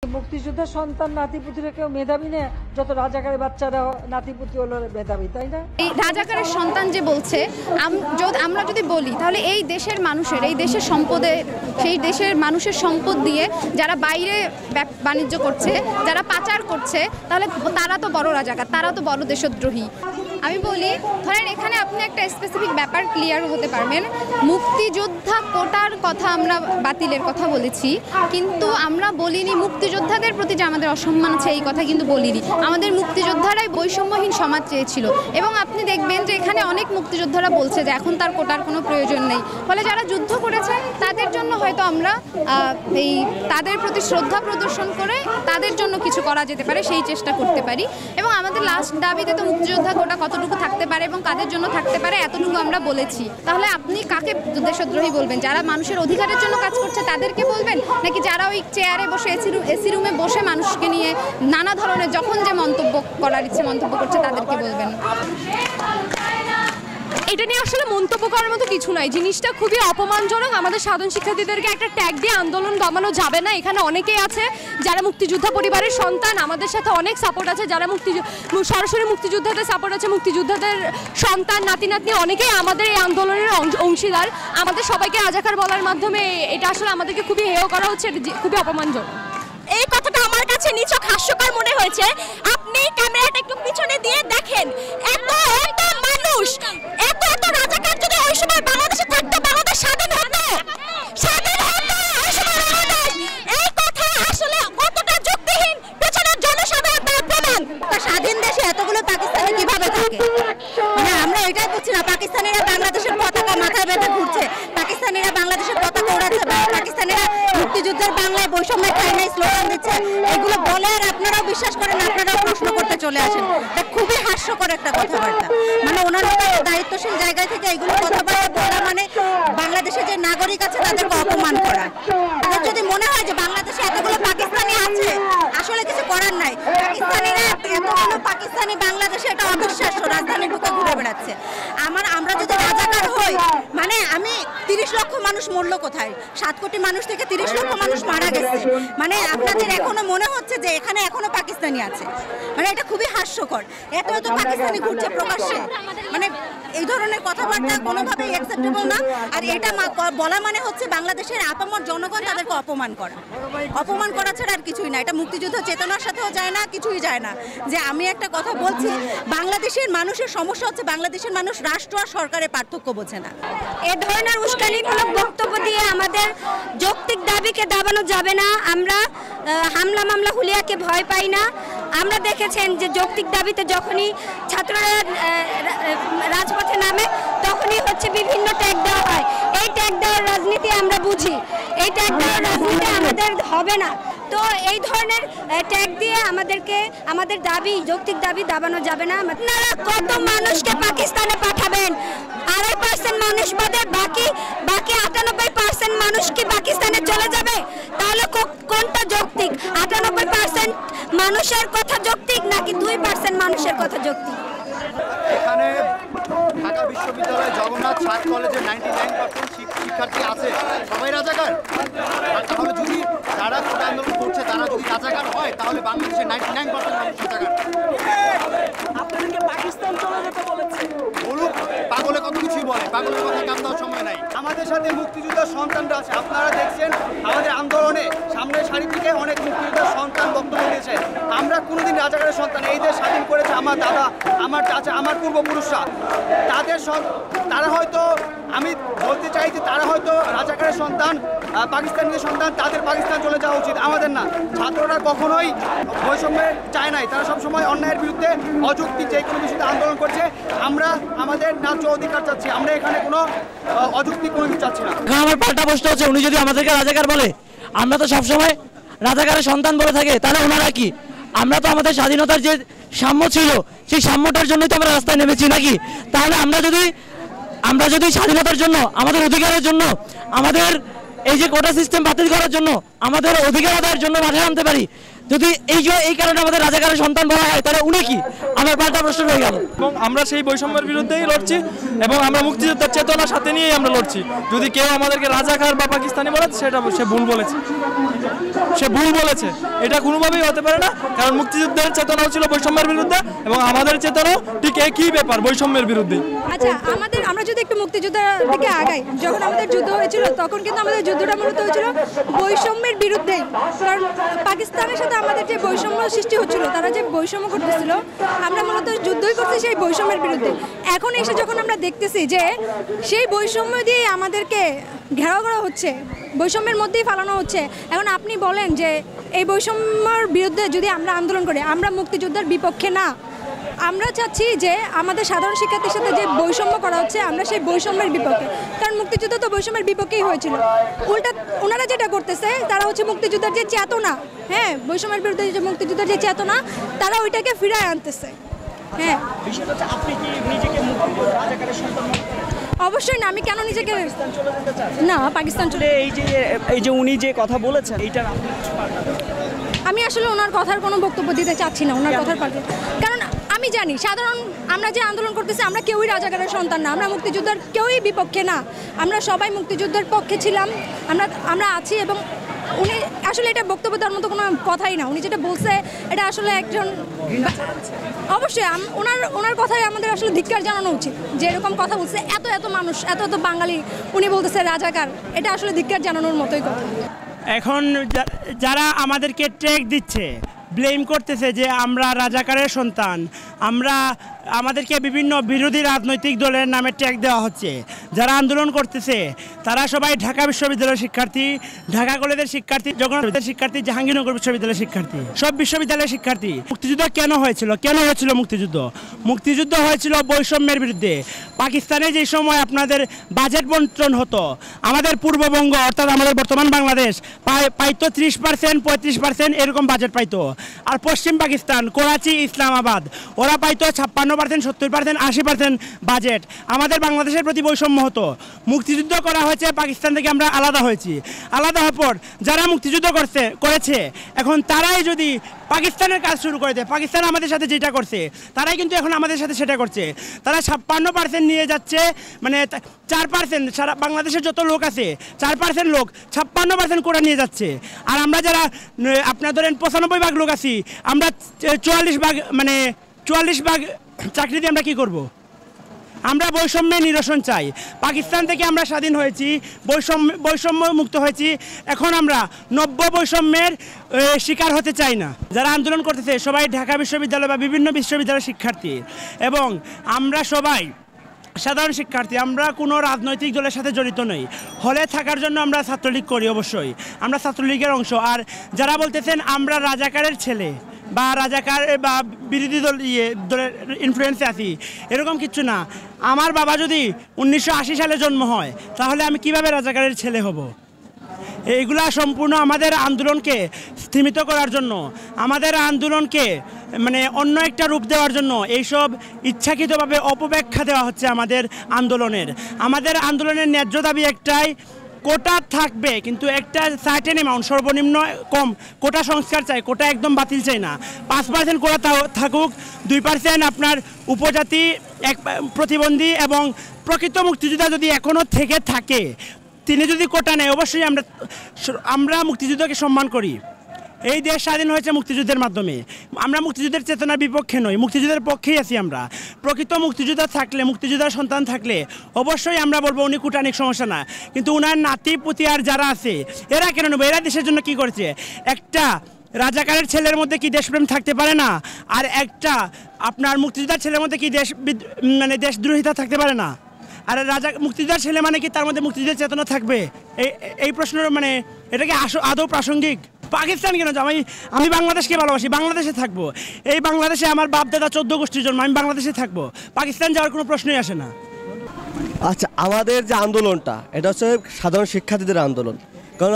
মুক্তিযোদ্ধার সন্তান নাতিপুতিরা কেউ মেধাবী না, যত রাজাকারের বাচ্চারা নাতিপুতি হলো মেধাবী, তাই না? এই রাজাকারের সন্তান যে বলছে, আমরা যদি বলি তাহলে এই দেশের মানুষের, এই দেশের সম্পদের, সেই দেশের মানুষের সম্পদ দিয়ে যারা বাইরে বাণিজ্য করছে, যারা পাচার করছে, তাহলে তারা তো বড় রাজাকার, তারা তো বড় দেশদ্রোহী। আমি বলি, ধরেন এখানে আপনি একটা স্পেসিফিক ব্যাপার ক্লিয়ার হতে পারবেন। মুক্তিযোদ্ধা কোটার কথা আমরা বাতিলের কথা বলেছি, কিন্তু আমরা বলিনি মুক্তিযোদ্ধাদের প্রতি যে আমাদের অসম্মান আছে, এই কথা কিন্তু বলিনি। আমাদের মুক্তিযোদ্ধারাই বৈষম্যহীন সমাজ চেয়েছিল, এবং আপনি দেখবেন যে এখানে অনেক মুক্তিযোদ্ধারা বলছে যে এখন তার কোটার কোনো প্রয়োজন নেই। ফলে যারা যুদ্ধ করেছে তাদের জন্য হয়তো আমরা তাদের প্রতি শ্রদ্ধা প্রদর্শন করে তাদের জন্য কিছু করা যেতে পারে, সেই চেষ্টা করতে পারি। এবং আমাদের লাস্ট দাবিতে তো মুক্তিযোদ্ধা কোটা কতটুকু থাকতে পারে এবং কাদের জন্য থাকতে পারে এতটুকু আমরা বলেছি। তাহলে আপনি কাকে দেশদ্রোহী বলবেন? যারা মানুষের অধিকারের জন্য কাজ করছে তাদেরকে বলবেন, নাকি যারা ওই চেয়ারে বসে এসি রুমে বসে মানুষকে নিয়ে নানা ধরনের যখন যে মন্তব্য করার ইচ্ছে মন্তব্য করছে তাদেরকে বলবেন? এটা নিয়ে আসলে মন্তব্য করার মতো কিছু নাই, জিনিসটা খুবই অপমানজনক। আমাদের সাধারণ শিক্ষার্থীদেরকে একটা ট্যাগ দিয়ে আন্দোলন দমানো যাবে না। এখানে অনেকেই আছে যারা মুক্তিযোদ্ধা পরিবারের সন্তান, আমাদের সাথে অনেক সাপোর্ট আছে, যারা সরাসরি মুক্তিযোদ্ধাদের সাপোর্ট আছে, মুক্তিযোদ্ধাদের সন্তান নাতি নাতনি অনেকেই আমাদের এই আন্দোলনের অংশীদার। আমাদের সবাইকে রাজাকার বলার মাধ্যমে এটা আসলে আমাদেরকে খুবই হেয় করা হচ্ছে, খুবই অপমানজনক। এই কথাটা আমার কাছে নিছক হাস্যকর মনে হয়েছে। আপনি ক্যামেরাটা একটু পিছনে দিয়ে দেখেন, এত মানুষ, এত রাজাকার যদি ওই সময় বাংলাদেশে থাকতো, বাংলাদেশ স্বাধীন হতো, ওই সময় বাংলাদেশ। এই কথা আসলে কতটা যুক্তিহীন, পেছনের জনসাধারণ তার প্রমাণ। স্বাধীন দেশে এতগুলো পাকিস্তানি কিভাবে থাকে? মানে আমরা এটাই বুঝছি না। পাকিস্তানিরা বাংলাদেশের পতাকা মাথায় বেঁধে ঘুরছে, পাকিস্তানিরা বাংলাদেশের পতাকা ওড়াচ্ছে, পাকিস্তানিরা মুক্তিযুদ্ধের বাংলায় বৈষম্য খায় নাই স্লোগান দিচ্ছে। এগুলো বলে আর আপনারাও বিশ্বাস করেন, আপনারাও প্রশ্ন করতে চলে আসেন। এটা খুবই হাস্যকর একটা কথাবার্তা। মানে ওনারা দায়িত্বশীল জায়গায় থেকে এগুলো কথাবার্তা বলা মানে বাংলাদেশের যে নাগরিক আছে তাদেরকে অপমান করা। তাদের যদি মনে হয় যে বাংলাদেশে এতগুলো পাকিস্তানি আছে, আসলে কিছু করার নাই। পাকিস্তানিরা এতগুলো পাকিস্তানি বাংলাদেশে, এটা অবিশ্বাস্য। রাজধানীর বুকে ঘুরে বেড়াচ্ছে। আমরা যদি রাজাকার হই, মানে আমি 30 লক্ষ মানুষ মরল কোথায়? 7 কোটি মানুষ থেকে 30 লক্ষ মানুষ মারা গেছে। মানে আপনাদের এখনো মনে হচ্ছে যে এখানে এখনো পাকিস্তানি আছে? মানে এটা খুবই হাস্যকর। এত পাকিস্তানি ঘুরছে প্রকাশ্যে, মানে এই ধরনের কথাবার্তা কোনোভাবেই অ্যাকসেপ্টেবল না। আর এটা বলা মানে হচ্ছে বাংলাদেশের আপামর জনগণ তাদেরকে অপমান করা। অপমান করা ছাড়া আর কিছুই না। এটা মুক্তিযুদ্ধ চেতনার সাথেও যায় না, কিছুই যায় না। যে আমি একটা কথা বলছি, বাংলাদেশের মানুষের সমস্যা হচ্ছে বাংলাদেশের মানুষ রাষ্ট্র আর সরকারের পার্থক্য বোঝে না। এ ধরনের উস্কানিমূলক বক্তব্য দিয়ে আমাদের যৌক্তিক দাবিকে দাবানো যাবে না। আমরা হামলা মামলা হুলিয়াকে ভয় পাই না। আমরা দেখেছেন যে যৌক্তিক দাবিতে যখনই ছাত্ররা রাজপথে নামে তখনই হচ্ছে বিভিন্ন ট্যাগ দেওয়া হয়। এই ট্যাগ দেওয়ার রাজনীতি আমরা বুঝি, এই ট্যাগ দেওয়ার রাজনীতি আমাদের হবে না। তো এই ধরনের ট্যাগ দিয়ে আমাদের দাবি, যৌক্তিক দাবি দাবানো যাবে না। আপনারা কত মানুষকে পাকিস্তানে পাঠাবেন? 2.5% মানুষ বাদে বাকি 98% মানুষ কি পাকিস্তানে চলে যাবে? তাহলে কোনটা যৌক্তিক? 98% মানুষের কথা যৌক্তিক নাকি 2% মানুষের কথা যৌক্তিক? এখানে ঢাকা বিশ্ববিদ্যালয় জগন্নাথ সাত কলেজের 99% শিক্ষার্থী আছে, সবাই রাজাকার। তাহলে যদি যারা কোটা আন্দোলন করছে তারা যদি রাজাকার হয়, তাহলে বাংলাদেশের 99% মানুষ রাজাকার। আপনাদেরকে পাকিস্তান চলে যেতে বলেছে, বলুক, পাগলে কত কিছুই বলে, পাগলের কথা কাম দেওয়ার সময় নাই। আমাদের সাথে মুক্তিযোদ্ধার সন্তানরা আছে। আপনারা দেখছেন আমাদের আন্দোলনে সামনের সারি থেকে অনেক মুক্তিযোদ্ধার সন্তান বক্তব্য দিয়েছে। আমরা কোনোদিন রাজাকারের সন্তান। এই দেশ স্বাধীন করেছে আমার দাদা, আমার চাচা, আমার পূর্বপুরুষরা। তারা হয়তো, আমি বলতে চাই যে তারা হয়তো রাজাকারের সন্তান, পাকিস্তানের সন্তান, তাদের পাকিস্তান চলে যাওয়া উচিত, আমাদের না। ছাত্ররা কখনোই বৈষম্যে চায় নাই, তারা সবসময় অন্যায়ের বিরুদ্ধে অযৌক্তিক যে কোনো বিষয়তে আন্দোলন করছে। আমরা আমাদের ন্যায্য অধিকার চাচ্ছি, আমরা এখানে কোনো অযৌক্তিক কোনো কিছু চাচ্ছি না। আমার পাল্টা প্রশ্ন হচ্ছে, উনি যদি আমাদেরকে রাজাকার বলে, আমরা তো সবসময় রাজাকারের সন্তান বলে থাকে, তাহলে ওনারা কি? আমরা তো আমাদের স্বাধীনতার যে সাম্য ছিল, সেই সাম্যটার জন্যই তো আমরা রাস্তায় নেমেছি নাকি? তাহলে আমরা যদি স্বাধীনতার জন্য, আমাদের অধিকারের জন্য, আমাদের এই যে কোটা সিস্টেম বাতিল করার জন্য, আমাদের অধিকার আদায়ের জন্য মাঠে নামতে পারি, যদি এই কারণে আমাদের রাজাকারের সন্তান বলা হয় তাহলে উনি কি? আমার পাল্টা প্রশ্ন হয়ে গেল। এবং আমরা সেই বৈষম্যের বিরুদ্ধেই লড়ছি এবং আমরা মুক্তিযুদ্ধের চেতনার সাথে নিয়েই আমরা লড়ছি। যদি কেউ আমাদেরকে রাজাকার বা পাকিস্তানি বলে সেটা সে ভুল বলেছে, এটা কোনোভাবেই হতে পারে না। কারণ মুক্তিযুদ্ধের চেতনাও ছিল বৈষম্যের বিরুদ্ধে এবং আমাদের চেতনাও ঠিক একই ব্যাপার, বৈষম্যের বিরুদ্ধে। আচ্ছা, আমরা যদি একটু মুক্তিযুদ্ধের দিকে আগাই, যখন আমাদের যুদ্ধ হয়েছিল তখন কিন্তু আমাদের যুদ্ধটা মূলত হয়েছিল বৈষম্যের বিরুদ্ধেই। কারণ পাকিস্তানের সাথে আমাদের যে বৈষম্য সৃষ্টি হচ্ছিল, তারা যে বৈষম্য করতেছিল, আমরা মূলত যুদ্ধই করছি সেই বৈষম্যের বিরুদ্ধে। এখন এসে যখন আমরা দেখতেছি যে সেই বৈষম্য দিয়ে আমাদেরকে ঘেরাও করা হচ্ছে, বৈষম্যের মধ্যেই ফালানো হচ্ছে, এখন আপনি বলেন যে এই বৈষম্যের বিরুদ্ধে যদি আমরা আন্দোলন করি, আমরা মুক্তিযুদ্ধের বিপক্ষে না। আমরা চাচ্ছি যে আমাদের সাধারণ শিক্ষার্থীর সাথে যে বৈষম্য করা হচ্ছে, আমরা সেই বৈষম্যের বিপক্ষে। কারণ মুক্তিযুদ্ধ তো বৈষম্যের বিপক্ষেই হয়েছিল। উল্টা ওনারা যেটা করতেছে, তারা হচ্ছে মুক্তিযুদ্ধের যে চেতনা, হ্যাঁ, বৈষম্যের বিরুদ্ধে যে মুক্তিযুদ্ধের যে চেতনা, তারা ওইটাকে ফিরায় আনতেছে। হ্যাঁ, অবশ্যই না। আমি কেন নিজেকে না পাকিস্তান চলে, এই যে উনি যে কথা বলেছেন, এইটা আমি আসলে ওনার কথার কোনো বক্তব্য দিতে চাচ্ছি না, ওনার কথার পাশে। কারণ আমি জানি সাধারণ আমরা যে আন্দোলন করতেছি, আমরা কেউই রাজাকারের সন্তান না, আমরা মুক্তিযুদ্ধের কেউই বিপক্ষে না, আমরা সবাই মুক্তিযুদ্ধের পক্ষে ছিলাম, আমরা আছি। এবং উনি আসলে এটা বক্তব্য দেওয়ার মতো কোনো কথাই না। উনি যেটা বলছে এটা আসলে একজন, অবশ্যই ওনার কথাই আমাদের আসলে ধিক্কার জানানো উচিত। যে এরকম কথা বলছে, এত মানুষ, এত বাঙালি, উনি বলতেছে রাজাকার, এটা আসলে ধিক্কার জানানোর মতোই কথা। এখন যারা আমাদেরকে ট্যাগ দিচ্ছে, ব্লেম করতেছে যে আমরা রাজাকারের সন্তান, আমাদেরকে বিভিন্ন বিরোধী রাজনৈতিক দলের নামে ট্যাগ দেওয়া হচ্ছে। যারা আন্দোলন করতেছে তারা সবাই ঢাকা বিশ্ববিদ্যালয়ের শিক্ষার্থী, ঢাকা কলেজের শিক্ষার্থী, জগন্নাথ শিক্ষার্থী, জাহাঙ্গীরনগর বিশ্ববিদ্যালয়ের শিক্ষার্থী, সব বিশ্ববিদ্যালয়ের শিক্ষার্থী। মুক্তিযুদ্ধ কেন হয়েছিল মুক্তিযুদ্ধ হয়েছিল বৈষম্যের বিরুদ্ধে। পাকিস্তানে যে সময় আপনাদের বাজেট বন্টন হতো, আমাদের পূর্ববঙ্গ অর্থাৎ আমাদের বর্তমান বাংলাদেশ পাইতো 30%, 35% এরকম বাজেট পাইতো। আর পশ্চিম পাকিস্তান, করাচি, ইসলামাবাদ, ওরা পাইতো 56%, 70%, 80% বাজেট। আমাদের বাংলাদেশের প্রতি বৈষম্য হতো। মুক্তিযুদ্ধ করা হয়েছে, পাকিস্তান থেকে আমরা আলাদা হয়েছি। আলাদা হওয়ার পর যারা মুক্তিযুদ্ধ করেছে এখন তারাই যদি পাকিস্তানের কাজ শুরু করে দেয়, পাকিস্তান আমাদের সাথে যেটা করছে তারাই কিন্তু এখন আমাদের সাথে সেটা করছে। তারা 56% নিয়ে যাচ্ছে, মানে 4%, সারা বাংলাদেশের যত লোক আছে 4% লোক 56% করে নিয়ে যাচ্ছে। আর আমরা যারা আপনার ধরেন 95 ভাগ লোক আছি, আমরা 44 ভাগ চাকরি দিয়ে আমরা কী করব? আমরা বৈষম্যের নিরসন চাই। পাকিস্তান থেকে আমরা স্বাধীন হয়েছি, বৈষম্য মুক্ত হয়েছি, এখন আমরা নব্য বৈষম্যের শিকার হতে চাই না। যারা আন্দোলন করতেছে সবাই ঢাকা বিশ্ববিদ্যালয় বা বিভিন্ন বিশ্ববিদ্যালয়ের শিক্ষার্থী এবং আমরা সবাই সাধারণ শিক্ষার্থী। আমরা কোনো রাজনৈতিক দলের সাথে জড়িত নই। হলে থাকার জন্য আমরা ছাত্রলীগ করি, অবশ্যই আমরা ছাত্রলীগের অংশ। আর যারা বলতেছেন আমরা রাজাকারের ছেলে বা রাজাকার বা বিরোধী দলের ইনফ্লুয়েন্সে আছি, এরকম কিছু না। আমার বাবা যদি 1980 সালে জন্ম হয় তাহলে আমি কিভাবে রাজাকারের ছেলে হব? এইগুলা সম্পূর্ণ আমাদের আন্দোলনকে স্থিমিত করার জন্য, আমাদের আন্দোলনকে মানে অন্য একটা রূপ দেওয়ার জন্য এইসব ইচ্ছাকৃতভাবে অপব্যাখ্যা দেওয়া হচ্ছে আমাদের আন্দোলনের। আমাদের আন্দোলনের ন্যায্য দাবি একটাই, কোটা থাকবে কিন্তু একটা সার্টেন অ্যামাউন্ট, সর্বনিম্ন কম কোটা সংস্কার চাই, কোটা একদম বাতিল চাই না। 5% কোটা থাকুক, 2% আপনার উপজাতি, প্রতিবন্ধী এবং প্রকৃত মুক্তিযোদ্ধা যদি এখনও থেকে থাকে, তিনি যদি কোটা নেয়, অবশ্যই আমরা মুক্তিযুদ্ধকে সম্মান করি। এই দেশ স্বাধীন হয়েছে মুক্তিযুদ্ধের মাধ্যমে। আমরা মুক্তিযুদ্ধের চেতনার বিপক্ষে নই, মুক্তিযুদ্ধের পক্ষেই আছি আমরা। প্রকৃত মুক্তিযোদ্ধা থাকলে, মুক্তিযোদ্ধার সন্তান থাকলে অবশ্যই আমরা বলবো উনি কুটানিক সমস্যা না, কিন্তু উনার নাতি পুতি আর যারা আছে এরা কেন নেবে? এরা দেশের জন্য কি করেছে? একটা রাজাকারের ছেলের মধ্যে কি দেশপ্রেম থাকতে পারে না? আর একটা আপনার মুক্তিযোদ্ধার ছেলের মধ্যে কি দেশদ্রোহিতা থাকতে পারে না? আর মুক্তিযোদ্ধার ছেলে মানে কি তার মধ্যে মুক্তিযুদ্ধের চেতনা থাকবে? এই প্রশ্নের মানে এটা কি আদৌ প্রাসঙ্গিক? পাকিস্তান কেন যাবো? আমি বাংলাদেশকে ভালোবাসি, বাংলাদেশে থাকবো। এই বাংলাদেশে আমার বাপ দাদা 14 গোষ্ঠীর জন্ম, আমি বাংলাদেশে থাকবো, পাকিস্তান যাওয়ার কোনো প্রশ্নই আসে না। আচ্ছা, আমাদের যে আন্দোলনটা এটা হচ্ছে সাধারণ শিক্ষার্থীদের আন্দোলন। কারণ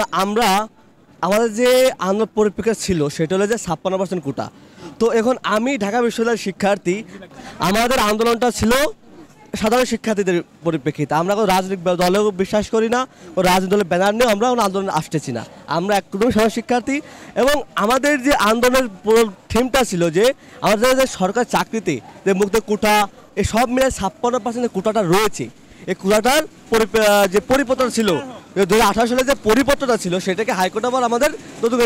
আমাদের যে আন্দোলন পরিপ্রেক্ষিত ছিল সেটা হলো যে 56% কোটা। তো এখন আমি ঢাকা বিশ্ববিদ্যালয়ের শিক্ষার্থী, আমাদের আন্দোলনটা ছিল সাধারণ শিক্ষার্থীদের পরিপ্রেক্ষিতে আমরা কোনো রাজনৈতিক দলেও বিশ্বাস করি না, ও রাজনৈতিক দলের ব্যানার নিয়েও আমরা কোনো আন্দোলন আসতেছি না। আমরা একদমই সাধারণ শিক্ষার্থী এবং আমাদের যে আন্দোলনের পুরো থিমটা ছিল যে আমাদের যে সরকার চাকরিতে যে মুক্ত কোটা এই সব মিলে 56% কোটাটা রয়েছে, এই কোটাটার যে পরিপত্র ছিল 2018 সালে যে পরিপত্রটা ছিল সেটাকে হাইকোর্ট আবার আমাদের নতুন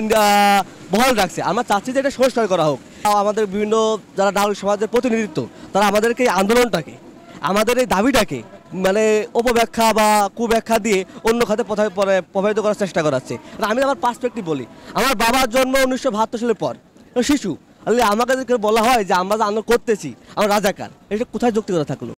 বহাল রাখছে। আমরা চাচ্ছি যে এটা সংস্কার করা হোক। আমাদের বিভিন্ন যারা নাগরিক সমাজের প্রতিনিধিত্ব তারা আমাদেরকে এই আন্দোলনটাকে আমাদের এই দাবিটাকে মানে অপব্যাখ্যা বা কুব্যাখ্যা দিয়ে অন্য খাতে প্রভাবিত করার চেষ্টা করাচ্ছে। আমি আমার পার্সপেক্টিভ বলি, আমার বাবার জন্ম 1972 সালের পর, শিশু আমাকে বলা হয় যে আমরা যে আন্দোলন করতেছি আমরা রাজাকার, এটা কোথায় যৌক্তিকতা থাকলো?